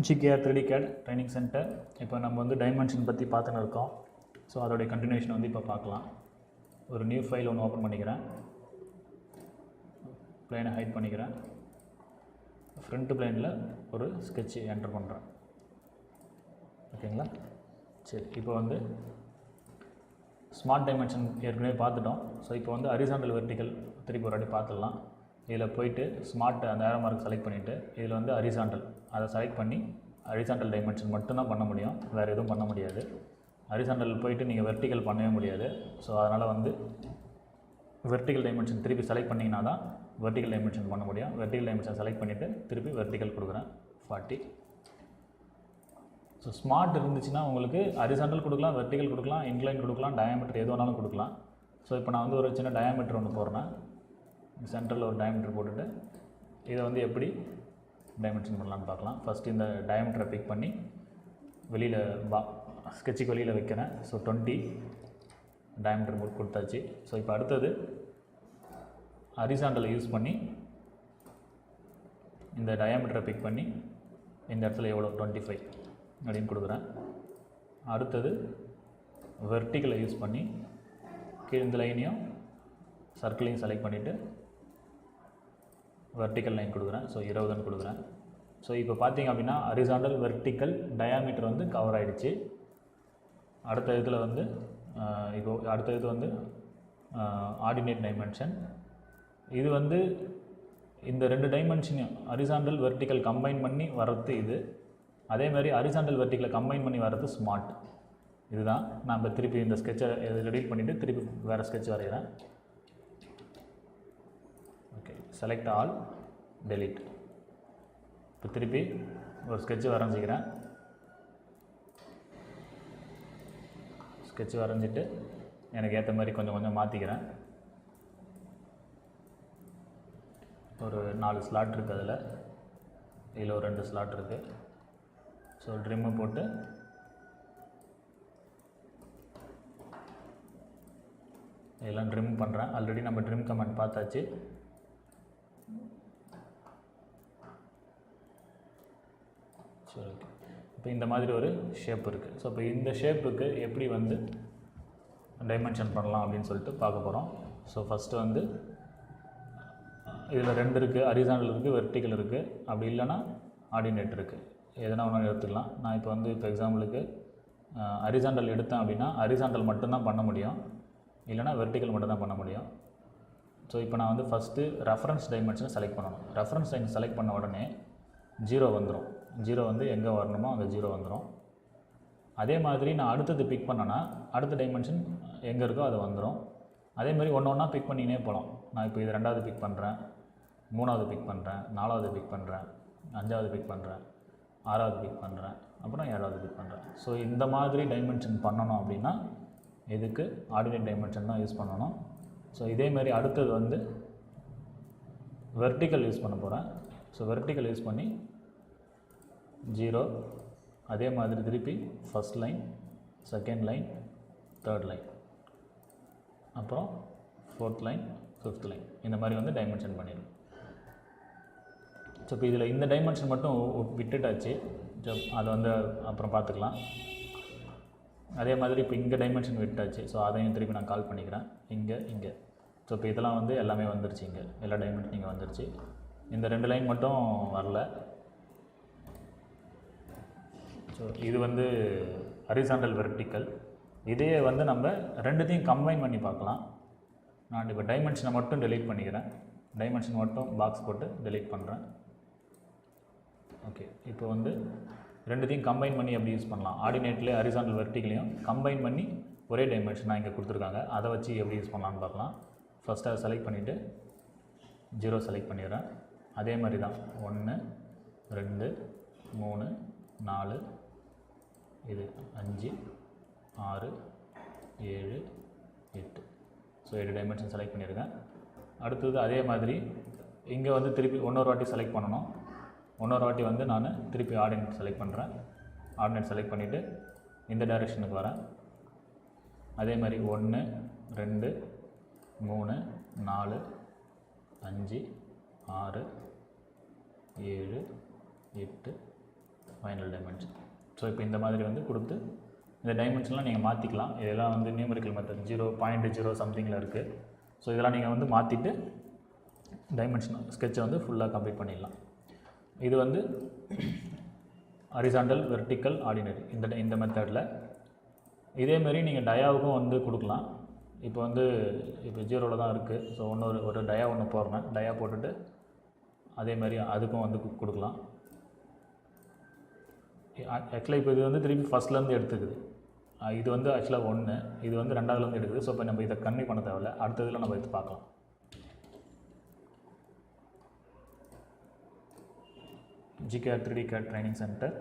GKR 3D CAD training centre. இப்போ நம்ம வந்து டைமென்ஷன் பற்றி பார்த்துன்னு இருக்கோம். ஸோ அதோடைய கண்டினியூஷன் வந்து இப்போ பார்க்கலாம். ஒரு நியூ ஃபைல் ஒன்று ஓப்பன் பண்ணிக்கிறேன். பிளேனை ஹைட் பண்ணிக்கிறேன். ஃப்ரண்ட் பிளேனில் ஒரு ஸ்கெட்ச் என்டர் பண்ணுறேன். ஓகேங்களா? சரி, இப்போ வந்து ஸ்மார்ட் டைமென்ஷன் ஏற்கனவே பார்த்துட்டோம். ஸோ இப்போ வந்து ஹரிசாண்டல் வெர்டிக்கல் திருப்பி ஒரு வாட்டி பார்த்துடலாம். இதில் போயிட்டு ஸ்மார்ட் அந்த ஏரோ மார்க் செலக்ட் பண்ணிவிட்டு இதில் வந்து ஹரிசாண்டல் அதை செலக்ட் பண்ணி ஹரிசாண்டல் டைமென்ஷன் மட்டும்தான் பண்ண முடியும், வேறு எதுவும் பண்ண முடியாது. ஹரிசாண்டல் போயிட்டு நீங்கள் வெர்டிக்கல் பண்ணவே முடியாது. ஸோ அதனால் வந்து வெர்டிக்கல் டைமென்ஷன் திருப்பி செலக்ட் பண்ணிங்கன்னா தான் வெர்டிக்கல் டைமென்ஷன் பண்ண முடியும். வெர்டிக்கல் டைமென்ஷன் செலக்ட் பண்ணிவிட்டு திருப்பி வெர்டிக்கல் கொடுக்குறேன் 40. ஸோ ஸ்மார்ட் இருந்துச்சுன்னா உங்களுக்கு ஹரிசாண்டல் கொடுக்கலாம், வெர்டிக்கல் கொடுக்கலாம், இன்க்ளைன் கொடுக்கலாம், டயாமீட்டர் எது வேணாலும் கொடுக்கலாம். ஸோ இப்போ நான் வந்து ஒரு சின்ன டயாமீட்டர் ஒன்று போடுறேன். சென்டரில் ஒரு டயாமீட்டர் போட்டுட்டு இதை வந்து எப்படி டைமென்ஷன் பண்ணலான்னு பார்க்கலாம். ஃபஸ்ட்டு இந்த டயாமீட்டரை பிக் பண்ணி வெளியில் ஸ்கெட்சுக்கு வெளியில் வைக்கிறேன். ஸோ 20 டயாமீட்டர் போட்டு கொடுத்தாச்சு. ஸோ இப்போ அடுத்தது ஹரிசாண்டலை யூஸ் பண்ணி இந்த டயாமீட்டரை பிக் பண்ணி இந்த இடத்துல எவ்வளோ 25 அப்படின்னு கொடுக்குறேன். அடுத்தது வெர்டிக்கலை யூஸ் பண்ணி கீழே இந்த லைனையும் சர்க்கிளையும் செலக்ட் பண்ணிவிட்டு வெர்டிக்கல் லைன் கொடுக்குறேன். ஸோ 20 கொடுக்குறேன். ஸோ இப்போ பார்த்தீங்க அப்படின்னா ஹரிசாண்டல் வெர்டிக்கல் டயாமீட்டர் வந்து கவர் ஆகிடுச்சு. அடுத்த இதில் வந்து இப்போ அடுத்த இது வந்து ஆர்டினேட் டைமென்ஷன். இது வந்து இந்த ரெண்டு டைமென்ஷனையும் ஹரிசாண்டல் வெர்டிக்கல் கம்பைன் பண்ணி வர்றது இது. அதேமாதிரி ஹரிசாண்டல் வெர்டிக்கலை கம்பைன் பண்ணி வர்றது ஸ்மார்ட். இதுதான் நான் இப்போ திருப்பி இந்த ஸ்கெட்சை எடிட் பண்ணிவிட்டு திருப்பி வேறு ஸ்கெட்ச் வரைகிறேன். Okay, select all, delete. இப்போ திருப்பி ஒரு ஸ்கெட்ச் வரைஞ்சிக்கிறேன். ஸ்கெட்ச் வரைஞ்சிட்டு எனக்கு ஏற்ற மாதிரி கொஞ்சம் கொஞ்சம் மாற்றிக்கிறேன். ஒரு 4 ஸ்லாட் இருக்குது, இதில் ஒரு 2 ஸ்லாட் இருக்குது. ஸோ ட்ரிம்மு போட்டு இதெல்லாம் ட்ரிம் பண்ணுறேன். ஆல்ரெடி நம்ம ட்ரிம் கமெண்ட் பார்த்தாச்சு. சரி, ஓகே. இப்போ இந்த மாதிரி ஒரு ஷேப் இருக்குது. ஸோ இப்போ இந்த ஷேப்புக்கு எப்படி வந்து டைமென்ஷன் பண்ணலாம் அப்படின்னு சொல்லிட்டு பார்க்க போகிறோம். ஸோ ஃபஸ்ட்டு வந்து இதில் 2 இருக்குது, ஹரிசாண்டல் இருக்குது, வெர்டிக்கல் இருக்குது. அப்படி இல்லைன்னா ஆர்டினேட் இருக்குது. எதனா ஒன்று எடுத்துக்கலாம். நான் இப்போ வந்து இப்போ எக்ஸாம்பிளுக்கு ஹரிசாண்டல் எடுத்தேன் அப்படின்னா ஹரிசாண்டல் மட்டும்தான் பண்ண முடியும், இல்லைனா வெர்டிக்கல் மட்டும் தான் பண்ண முடியும். ஸோ இப்போ நான் வந்து ஃபஸ்ட்டு ரெஃபரன்ஸ் டைமென்ஷனை செலக்ட் பண்ணணும். ரெஃபரன்ஸ் டைமென்ஷன் செலக்ட் பண்ண உடனே 0 வந்துடும். 0 வந்து எங்கே வரணுமோ அங்கே 0 வந்துடும். அதே மாதிரி நான் அடுத்தது பிக் பண்ணேன்னா அடுத்த டைமென்ஷன் எங்கே இருக்கோ அது வந்துடும். அதே மாதிரி ஒன்று ஒன்றா பிக் பண்ணினே போகலாம். நான் இப்போ இது 2வது பிக் பண்ணுறேன், 3வது பிக் பண்ணுறேன், 4வது பிக் பண்ணுறேன், 5வது பிக் பண்ணுறேன், 6வது பிக் பண்ணுறேன், அப்புறம் 7வது பிக் பண்ணுறேன். ஸோ இந்த மாதிரி டைமென்ஷன் பண்ணணும் அப்படின்னா இதுக்கு ஆர்டினேட் டைமென்ஷன் தான் யூஸ் பண்ணணும். ஸோ இதேமாதிரி அடுத்தது வந்து வெர்டிக்கல் யூஸ் பண்ண போகிறேன். ஸோ வெர்டிக்கல் யூஸ் பண்ணி 0, அதே மாதிரி திருப்பி first line, second line, third line, அப்புறம் 4th லைன், 5th லைன், இந்த மாதிரி வந்து டைமென்ஷன் பண்ணிடும். ஸோ இப்போ இதில் இந்த டைமென்ஷன் மட்டும் விட்டுட்டாச்சு. அதை வந்து அப்புறம் பார்த்துக்கலாம். அதே மாதிரி இப்போ இங்கே டைமென்ஷன் விட்டாச்சு. ஸோ அதையும் திருப்பி நான் கால் பண்ணிக்கிறேன். இங்கே ஸோ இப்போ இதெல்லாம் வந்து எல்லாமே வந்துருச்சு. இங்கே எல்லா டைமென்ஷன் இங்கே வந்துருச்சு. இந்த 2 லைன் மட்டும் வரல. ஸோ இது வந்து ஹரிசாண்டல் வெர்டிக்கல். இதே வந்து நம்ம 2த்தையும் கம்பைன் பண்ணி பார்க்கலாம். நான் இப்போ டைமென்ஷனை மட்டும் டெலீட் பண்ணிக்கிறேன். டைமென்ஷன் மட்டும் பாக்ஸ் போட்டு டெலீட் பண்ணுறேன். ஓகே, இப்போ வந்து 2த்தையும் கம்பைன் பண்ணி எப்படி யூஸ் பண்ணலாம், ஆர்டினேட்லேயே ஹரிசாண்டல் வெர்டிக்கலையும் கம்பைன் பண்ணி ஒரே டைமென்ஷனாக இங்கே கொடுத்துருக்காங்க, அதை வச்சு எப்படி யூஸ் பண்ணலான்னு பார்க்கலாம். ஃபஸ்ட்டு அதை செலக்ட் பண்ணிவிட்டு 0 செலக்ட் பண்ணிடுறேன். அதே மாதிரி தான் 1, 2, 3, 4, இது 5, 6, 7, 8. ஸோ 7 டைமென்ஷன் செலக்ட் பண்ணியிருக்கேன். அடுத்தது அதே மாதிரி இங்கே வந்து திருப்பி இன்னொரு வாட்டி செலக்ட் பண்ணணும். இன்னொரு வாட்டி வந்து நான் திருப்பி ஆர்டினேட் செலக்ட் பண்ணுறேன். ஆர்டினேட் செலக்ட் பண்ணிவிட்டு இந்த டைரெக்ஷனுக்கு வரேன். அதே மாதிரி 1, 2, 3, 4, 5, 6, 7, 8, ஃபைனல் டைமென்ஷன். ஸோ இப்போ இந்த மாதிரி வந்து கொடுத்து இந்த டைமென்ஷன்லாம் நீங்கள் மாற்றிக்கலாம். இதெல்லாம் வந்து நியூமெரிக்கல் மெத்தட் 0.0 சம்திங்கில் இருக்குது. ஸோ இதெல்லாம் நீங்கள் வந்து மாற்றிட்டு டைமென்ஷன் ஸ்கெட்சை வந்து ஃபுல்லாக கம்ப்ளீட் பண்ணிடலாம். இது வந்து ஹரிசாண்டல், வெர்டிக்கல், ஆர்டினரி இந்த மெத்தடில். இதேமாரி நீங்கள் டயாவுக்கும் வந்து கொடுக்கலாம். இப்போ வந்து இப்போ 0ல் தான் இருக்குது. ஸோ ஒரு டயா ஒன்று போடுறேன். டயா போட்டுட்டு அதேமாதிரி அதுக்கும் வந்து கொடுக்கலாம். ஆக்சுவலாக இப்போ இது வந்து திருப்பி ஃபஸ்ட்லேருந்து எடுத்துக்குது. இது வந்து ஆக்சுவலாக 1, இது வந்து 2வதுலேருந்து எடுக்குது. ஸோ இப்போ நம்ம இதை கன்வே பண்ண தேவையில்ல. அடுத்ததில் நம்ம எடுத்து பார்க்கலாம். GCAD 3D CAD training centre